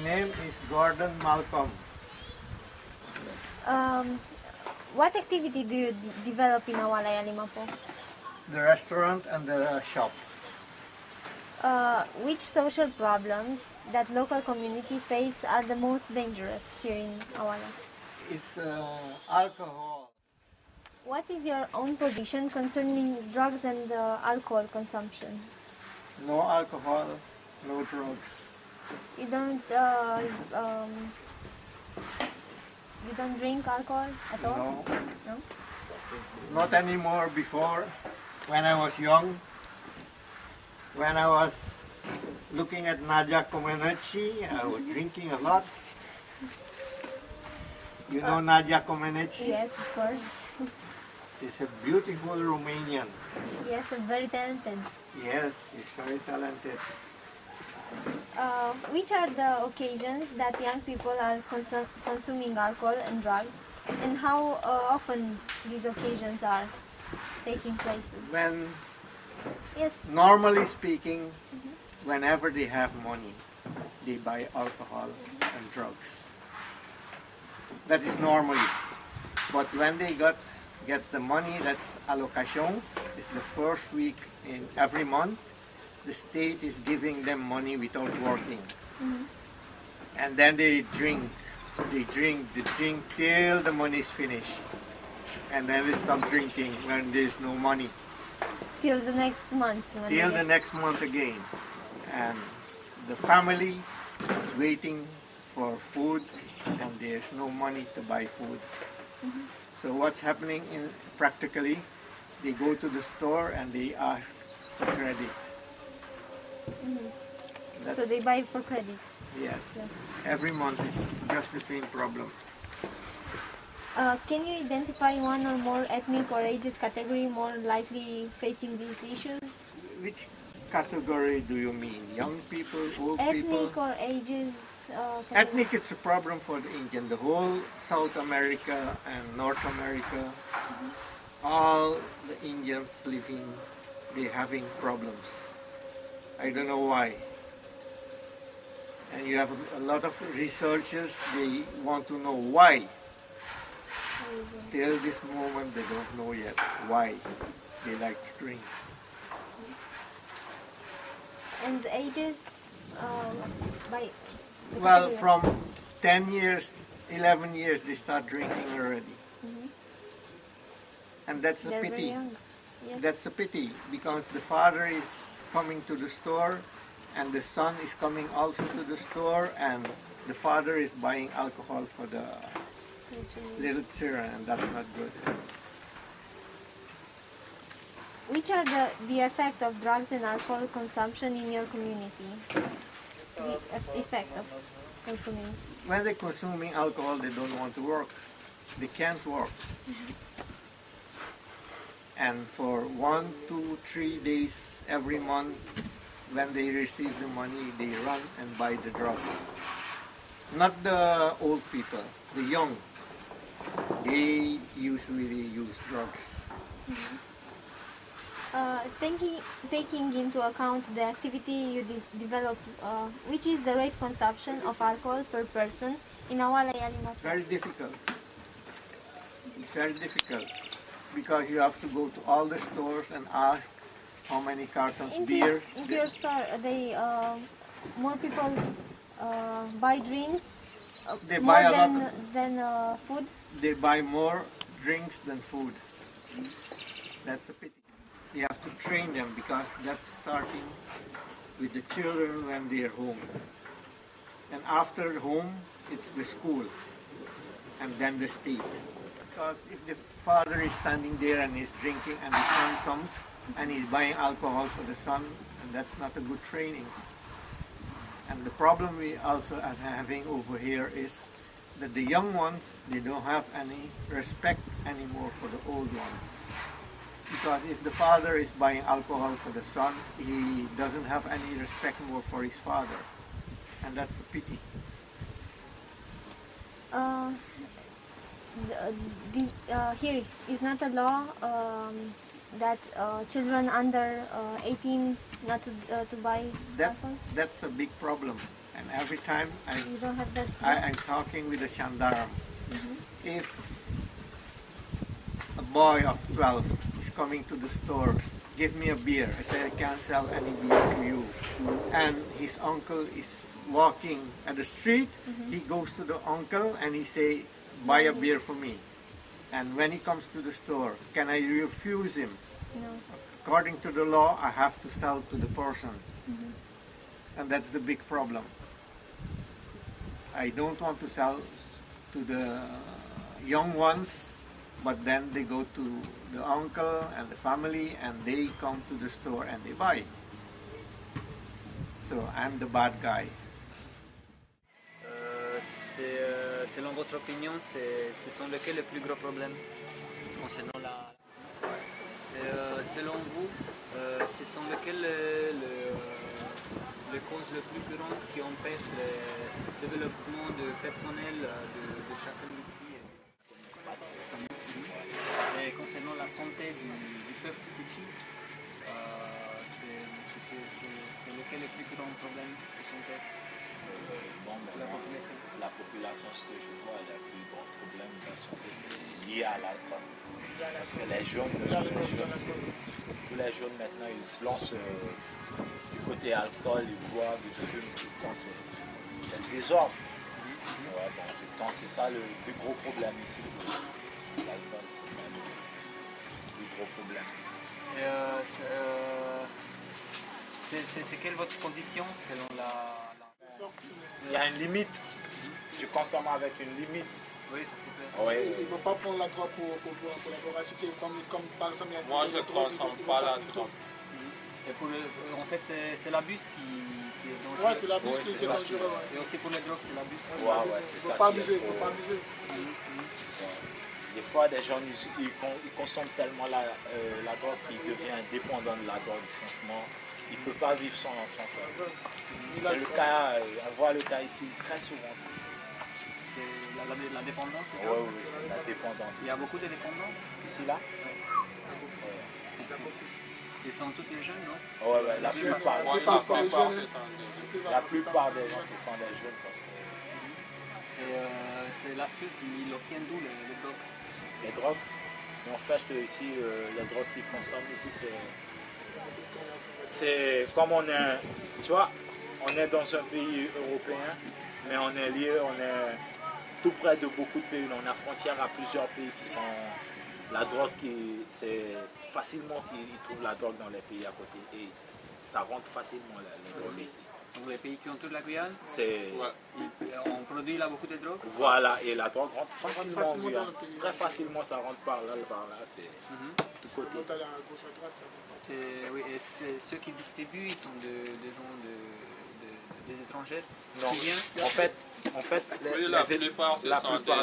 name is Gordon Malcolm. What activity do you develop in Awalay Alimapo? The restaurant and the shop. Which social problems that local community face are the most dangerous here in Awalay? It's alcohol. What is your own position concerning drugs and alcohol consumption? No alcohol, no drugs. You don't drink alcohol at all? No, No? not anymore. Before, when I was young, when I was looking at Nadia Comaneci, I was drinking a lot. You know Nadia Comaneci? Yes, of course. She's a beautiful Romanian. Yes, and very talented. Yes, she's very talented. Which are the occasions that young people are consuming alcohol and drugs, and how often these occasions are taking place? When, Yes. normally speaking, whenever they have money, they buy alcohol and drugs. That is normally. But when they get the money, that's allocation, it's the first week in every month, the state is giving them money without working. And then they drink till the money is finished. And then they stop drinking when there's no money. Till the next month. when Till they the get- next month again. And the family is waiting for food and there's no money to buy food. So what's happening practically, they go to the store and they ask for credit. So they buy for credit. Yes. Every month is just the same problem. Can you identify one or more ethnic or ages category more likely facing these issues? Which category do you mean? Young people, old people? Ethnic or ages category? Ethnic is a problem for the Indian. The whole South America and North America, all the Indians living, they're having problems. I don't know why. And you have a lot of researchers, they want to know why. Till this moment, they don't know yet why they like to drink. And the ages by the Well, category? from 10 years, 11 years, they start drinking already. And that's a They're very pity. young. Yes. That's a pity because the father is coming to the store and the son is coming also to the store and the father is buying alcohol for the little children and that's not good. Which are the effect of drugs and alcohol consumption in your community? The effect of consuming. When they're consuming alcohol, they don't want to work. They can't work. And for 1, 2, 3 days every month, when they receive the money, they run and buy the drugs. Not the old people, the young. They usually use drugs. Taking into account the activity you develop, which is the rate consumption of alcohol per person in Awalay It's Alimapo? very difficult. It's very difficult because you have to go to all the stores and ask how many cartons beer. Into your store, more people buy drinks They more buy a lot than food. They buy more drinks than food. That's a pity. You have to train them because that's starting with the children when they're home. And after home, it's the school and then the state. Because if the father is standing there and he's drinking and the son comes and he's buying alcohol for the son, and that's not a good training. And the problem we also are having over here is that the young ones, they don't have any respect anymore for the old ones. Because if the father is buying alcohol for the son, he doesn't have any respect more for his father. And that's a pity. Here is not a law that children under 18 not to buy That, alcohol. that's a big problem. And every time You don't have that. I'm talking with the gendarme. If a boy of 12 is coming to the store, give me a beer. I say, I can't sell any beer to you. And his uncle is walking at the street. He goes to the uncle and he say, buy a beer for me. And when he comes to the store, can I refuse him? No. According to the law, I have to sell to the person. And that's the big problem. I don't want to sell to the young ones, but then they go to the uncle and the family and they come to the store and they buy. So I'm the bad guy. Selon votre opinion, ce sont lesquels les plus gros problèmes concernant la... selon vous, ce sont lesquelles les causes les plus courantes qui empêchent le développement personnel de chacun d'ici? Et concernant la santé du peuple d'ici, c'est lesquels les plus grands problèmes de santé? La population, ce que je vois, le plus grand problème de la santé, c'est lié à l'alcool. Parce que les jeunes, tous les jeunes maintenant, ils se lancent du côté alcool, ils boivent, ils fument, tout le temps, c'est le désordre. Ouais, bon, tout le temps, c'est ça le plus gros problème ici, c'est l'alcool, c'est ça le plus gros problème. C'est quelle votre position selon la... Il y a une limite. Tu consommes avec une limite. Oui, ça c'est clair. Ouais. Ils ne vont pas prendre la drogue pour la voracité, comme par exemple... Moi, je ne consomme pas la drogue. Et en fait, c'est l'abus qui est dangereux. Ouais, c'est l'abus qui est dangereux. Et aussi pour les drogues, c'est l'abus. Ouais, c'est Il ça. ne faut pas abuser, il ne faut pas abuser. Des fois, des gens ils consomment tellement la drogue qu'ils deviennent dépendants de la drogue. Franchement, ils ne peuvent pas vivre sans ça. C'est le cas, on voit le cas ici très souvent. C'est la dépendance. Oui, c'est la dépendance. Il y a beaucoup de dépendants ici, là. Ils sont tous les jeunes, non? Oui, la plupart. La plupart des gens, ce sont des jeunes. Parce que... Et c'est l'astuce, ils obtiennent d'où les drogues? Les drogues? Mais en fait, ici, les drogues qu'ils consomment ici, c'est comme on est, tu vois, on est dans un pays européen, mais on est lié, on est tout près de beaucoup de pays. On a frontière à plusieurs pays qui sont... La drogue, c'est facilement qu'ils trouvent la drogue dans les pays à côté. Et ça rentre facilement, les drogues ici. Donc les pays qui ont toute la Guyane, on produit là beaucoup de drogue? Voilà, et la drogue rentre facilement en Guyane. Très facilement, ça rentre par là, c'est tout côté. Oui, et ceux qui distribuent, ils sont des gens des étrangers? Non, en fait oui, la plupart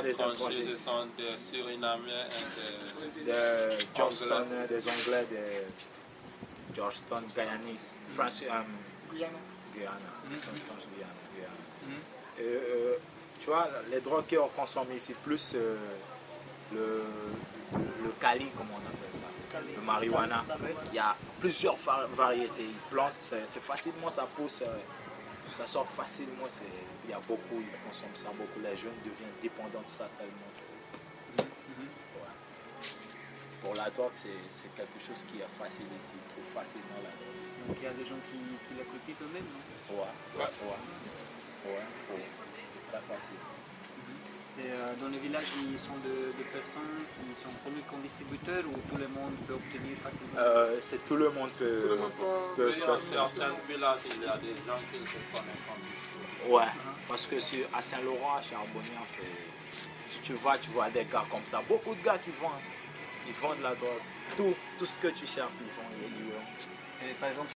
des étrangers, ce sont des Surinamiens et des Georgetown, des Anglais, des Georgetown, Guyanese, Guyana. Tu vois, les drogues qu'on consomme ici, plus le Cali, comme on appelle ça, le marijuana, il y a plusieurs variétés. Ils plantent, c'est facilement, ça pousse, ça sort facilement. Il y a beaucoup, ils consomment ça beaucoup. Les jeunes deviennent dépendants de ça tellement. Ouais. Pour la drogue, c'est quelque chose qui est facile ici. Ils trouvent facilement la drogue ici. Donc il y a des gens qui la cultivent eux-mêmes, non? Ouais. C'est très facile. Et dans les villages, ils sont de personnes qui sont connus comme distributeurs ou tout le monde peut obtenir facilement? C'est tout le monde peut. dans certains villages, il y a des gens qui se connaissent comme distributeurs. Ouais, parce que à Saint-Laurent, à Charbonnière, si tu vois des gars comme ça, beaucoup de gars qui vendent la drogue. Tout ce que tu cherches, ils vendent. Et par exemple,